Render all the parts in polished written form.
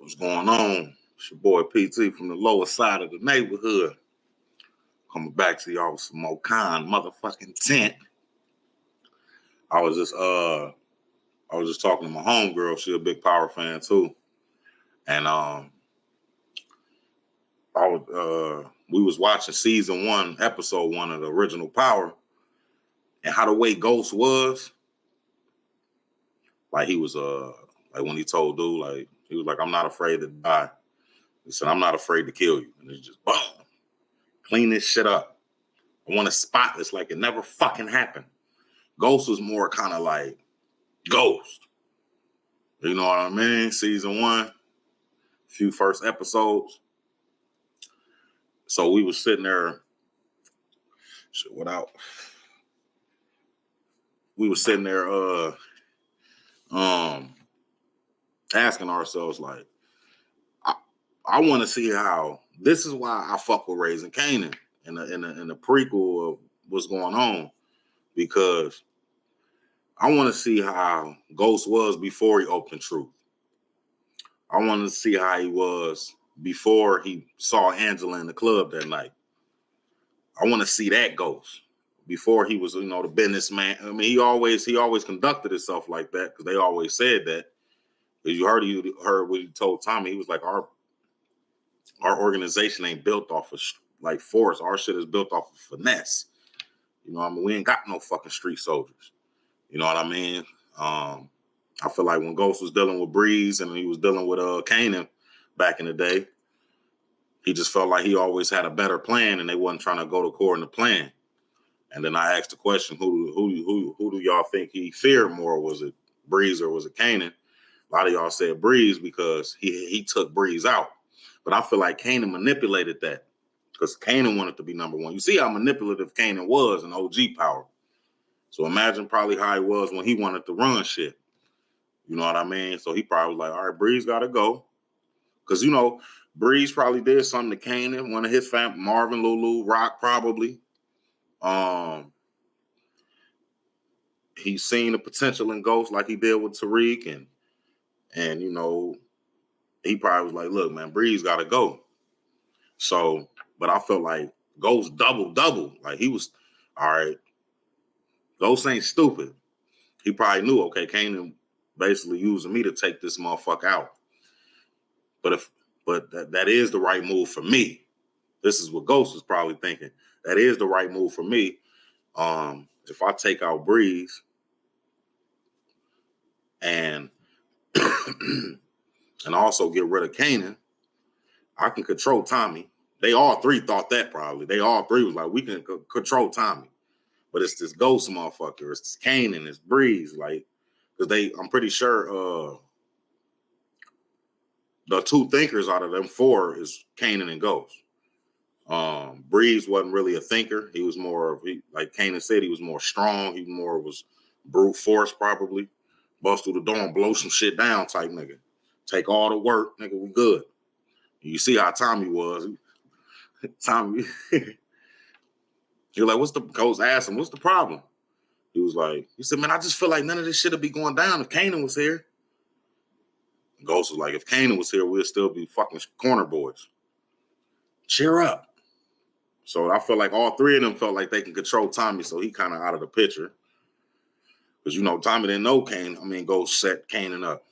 What's going on? It's your boy PT from the lower side of the neighborhood. Coming back to y'all with some more Kanan motherfucking tent. I was just talking to my homegirl. She a big Power fan too. And we was watching season 1, episode 1 of the original Power, and how the way Ghost was, like he was like when he told dude, like he was like, I'm not afraid to die. He said, I'm not afraid to kill you. And it's just boom. Clean this shit up. I want to spot this like it never fucking happened. Ghost was more kind of like Ghost. You know what I mean? Season 1, few first episodes. So we was sitting there. We was sitting there asking ourselves, like, I want to see how this is why I fuck with Raising Kanan in the prequel of what's going on, because I want to see how Ghost was before he opened Truth. I want to see how he was before he saw Angela in the club that night. I want to see that Ghost before he was, the businessman. I mean, he always conducted himself like that because they always said that. Because you heard what he told Tommy. He was like, our organization ain't built off of like force. Our shit is built off of finesse. You know what I mean? We ain't got no fucking street soldiers. You know what I mean? I feel like when Ghost was dealing with Breeze and he was dealing with Kanan back in the day, he just felt like he always had a better plan and they wasn't trying to go according to plan. And then I asked the question, who do y'all think he feared more? Was it Breeze or was it Kanan? A lot of y'all said Breeze because he took Breeze out. But I feel like Kanan manipulated that because Kanan wanted to be number one. You see how manipulative Kanan was in OG Power. So imagine probably how he was when he wanted to run shit. You know what I mean? So he probably was like, all right, Breeze got to go. Because, Breeze probably did something to Kanan, one of his family, Marvin, Lulu, Rock probably. He's seen the potential in Ghost like he did with Tariq. And he probably was like, look, man, Breeze got to go. So, but I felt like Ghost double. Like he was, all right, Ghost ain't stupid. He probably knew, okay, Kanan basically using me to take this motherfucker out. But that is the right move for me. This is what Ghost was probably thinking. That is the right move for me. If I take out Breeze and and also get rid of Kanan, I can control Tommy. They all three thought that probably. They all three was like, we can control Tommy. But it's this Ghost motherfucker. It's this Kanan. It's Breeze. Like, because I'm pretty sure the two thinkers out of them 4 is Kanan and Ghost. Breeze wasn't really a thinker. He was more like Kanan said, he was more strong. He was brute force probably. Bust through the door and blow some shit down type nigga. Take all the work, nigga, we good. You see how Tommy was. Tommy, he was like, Ghost asked him, what's the problem? He said, man, I just feel like none of this shit would be going down if Kanan was here. Ghost was like, if Kanan was here, we'd still be fucking corner boys. Cheer up. So I feel like all 3 of them felt like they can control Tommy, so he kind of out of the picture. Because, Tommy didn't know Ghost set Kanan up.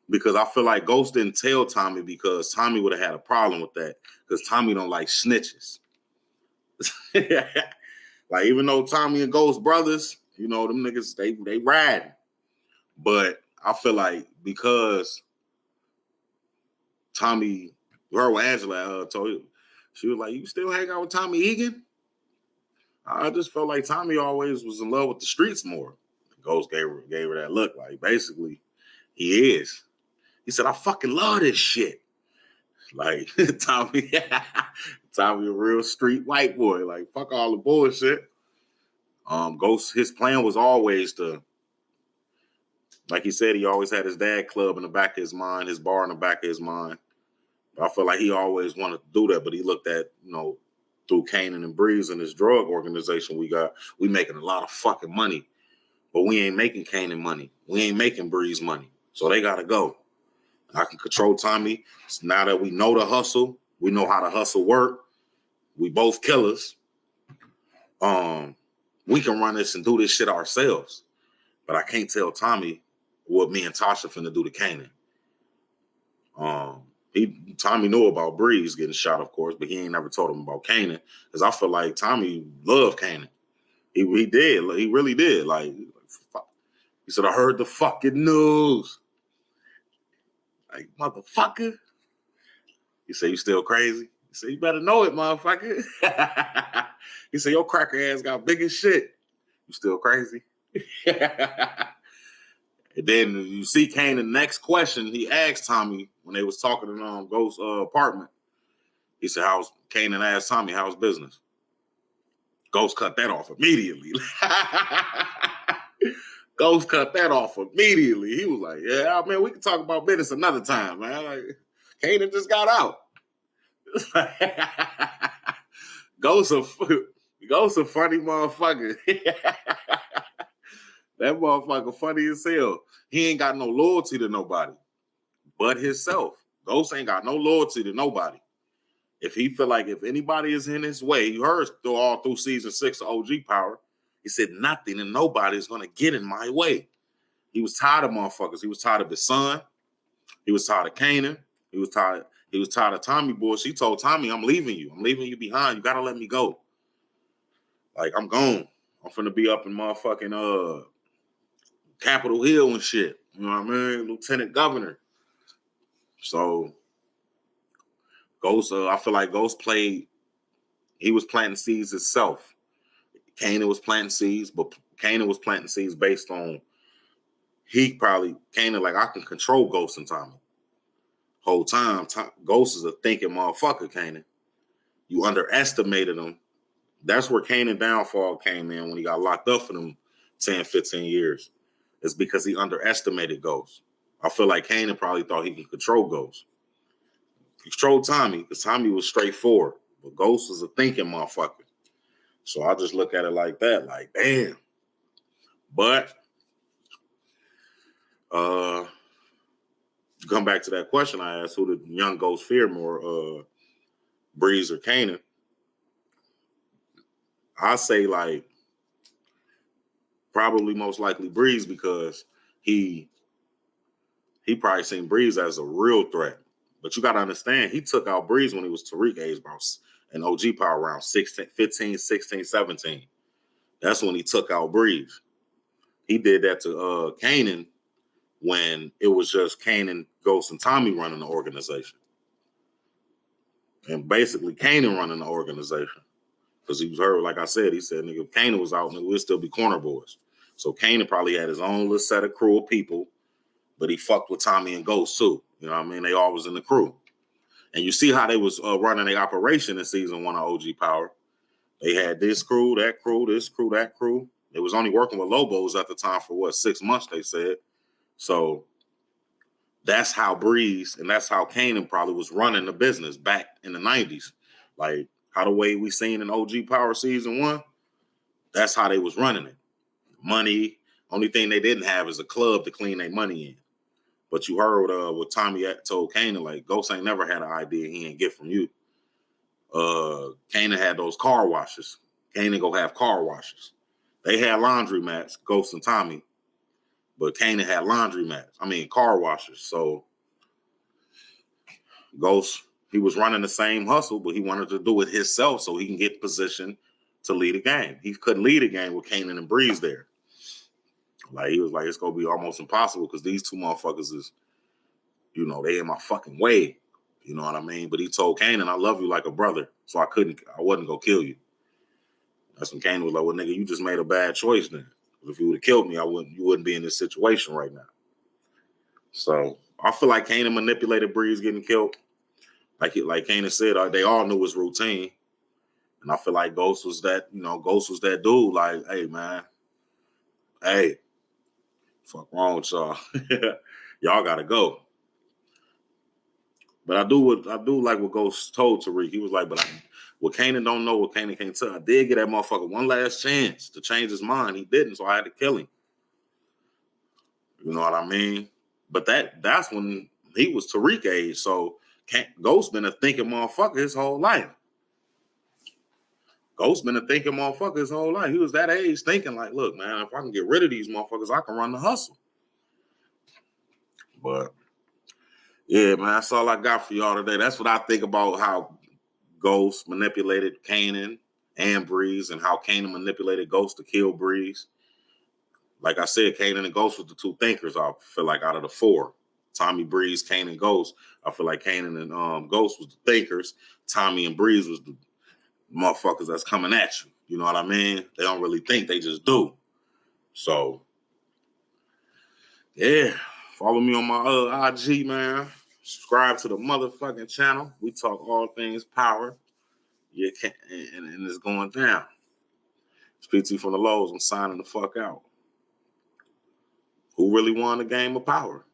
Because I feel like Ghost didn't tell Tommy because Tommy would have had a problem with that. Because Tommy don't like snitches. Like, even though Tommy and Ghost brothers, them niggas, they ride. But I feel like because Tommy, her with Angela told you, she was like, you still hang out with Tommy Egan? I just felt like Tommy always was in love with the streets more. Ghost gave her that look. Like, basically, he is. He said, I fucking love this shit. Like, Tommy a real street white boy. Like, fuck all the bullshit. Ghost, his plan was always to, like he said, he always had his dad club in the back of his mind, his bar in the back of his mind. But I feel like he always wanted to do that, but he looked at, through Kanan and Breeze and this drug organization we making a lot of fucking money. But we ain't making Kanan money. We ain't making Breeze money. So they got to go. I can control Tommy. So now that we know the hustle, we know how the hustle work. We both killers. We can run this and do this shit ourselves. But I can't tell Tommy what me and Tasha finna do to Kanan. Tommy knew about Breeze getting shot, of course, but he ain't never told him about Kanan. Because I feel like Tommy loved Kanan. He did. He really did. Like, he said, I heard the fucking news. Like, motherfucker. He said, you still crazy? He said, you better know it, motherfucker. He said, your cracker ass got big as shit. You still crazy? And then you see Kanan, next question, he asked Tommy when they was talking in Ghost's apartment. He said, Kanan asked Tommy, how's business? Ghost cut that off immediately. Ghost cut that off immediately. He was like, yeah, man, we can talk about business another time, man. Like, Kanan just got out. Ghost a funny motherfucker. That motherfucker funny as hell. He ain't got no loyalty to nobody but himself. Ghost ain't got no loyalty to nobody. If he feel like if anybody is in his way, you heard all through season 6 of OG Power, he said nothing and nobody is going to get in my way. He was tired of motherfuckers. He was tired of his son. He was tired of Kanan. He was tired of Tommy boy. She told Tommy, I'm leaving you. I'm leaving you behind. You got to let me go. Like, I'm gone. I'm finna be up in motherfucking Capitol Hill and shit. You know what I mean? Lieutenant Governor. So, Ghost, I feel like Ghost he was planting seeds himself. Kanan was planting seeds, but Kanan was planting seeds based on Kanan, like, I can control Ghost and Tommy. Whole time, Ghost is a thinking motherfucker, Kanan. You underestimated him. That's where Kanan downfall came in when he got locked up for them 10, 15 years. It's because he underestimated Ghost. I feel like Kanan probably thought he could control Ghost. Control Tommy, because Tommy was straightforward. But Ghost was a thinking motherfucker. So I just look at it like that, like, damn. But to come back to that question I asked, who did young Ghost fear more, Breeze or Kanan? I say, like, probably most likely Breeze, because he probably seen Breeze as a real threat. But you got to understand, he took out Breeze when he was Tariq age, bro, and OG Power around 15, 16, 17. That's when he took out Breeze. He did that to Kanan when it was just Kanan, Ghost, and Tommy running the organization. And basically, Kanan running the organization. Because he was heard, like I said, he said, nigga, if Kanan was out, nigga, we'd still be corner boys. So Kanan probably had his own little set of crew of people, but he fucked with Tommy and Ghost too. You know what I mean? They all was in the crew. And you see how they was running their operation in season 1 of OG Power. They had this crew, that crew, this crew, that crew. They was only working with Lobos at the time for 6 months, they said. So that's how Breeze and that's how Kanan probably was running the business back in the 90s. Like, how the way we seen in OG Power season 1, that's how they was running it. Money, only thing they didn't have is a club to clean their money in. But you heard what Tommy told Kanan, like, Ghost ain't never had an idea he ain't get from you. Kanan had those car washes. Kanan go have car washes. They had laundry mats, Ghost and Tommy, but Kanan had car washers. So Ghost, he was running the same hustle, but he wanted to do it himself so he can get positioned to lead a game. He couldn't lead a game with Kanan and Breeze there. Like, he was like, it's going to be almost impossible because these two motherfuckers is, you know, they in my fucking way. You know what I mean? But he told Kanan, I love you like a brother, so I wasn't going to kill you. That's when Kanan was like, well, nigga, you just made a bad choice then. If you would have killed me, you wouldn't be in this situation right now. So I feel like Kanan manipulated Breeze getting killed. Like Kanan said, they all knew his routine. And I feel like Ghost was that dude, like, hey, man, hey, fuck wrong with y'all. Y'all gotta go. But I do like what Ghost told Tariq. He was like, what Kanan don't know, what Kanan can't tell. I did get that motherfucker one last chance to change his mind. He didn't, so I had to kill him. You know what I mean? But that's when he was Tariq age, so Ghost been a thinking motherfucker his whole life. Ghost been a thinking motherfucker his whole life. He was that age thinking like, look, man, if I can get rid of these motherfuckers, I can run the hustle. But yeah, man, that's all I got for y'all today. That's what I think about how Ghost manipulated Kanan and Breeze, and how Kanan manipulated Ghost to kill Breeze. Like I said, Kanan and Ghost was the two thinkers, I feel like, out of the four. Tommy, Breeze, Kanan, Ghost. I feel like Kanan and Ghost was the thinkers. Tommy and Breeze was the motherfuckers that's coming at you. You know what I mean? They don't really think, they just do. So, yeah. Follow me on my IG, man. Subscribe to the motherfucking channel. We talk all things power. Yeah, and it's going down. It's PT from the Lows. I'm signing the fuck out. Who really won the game of power?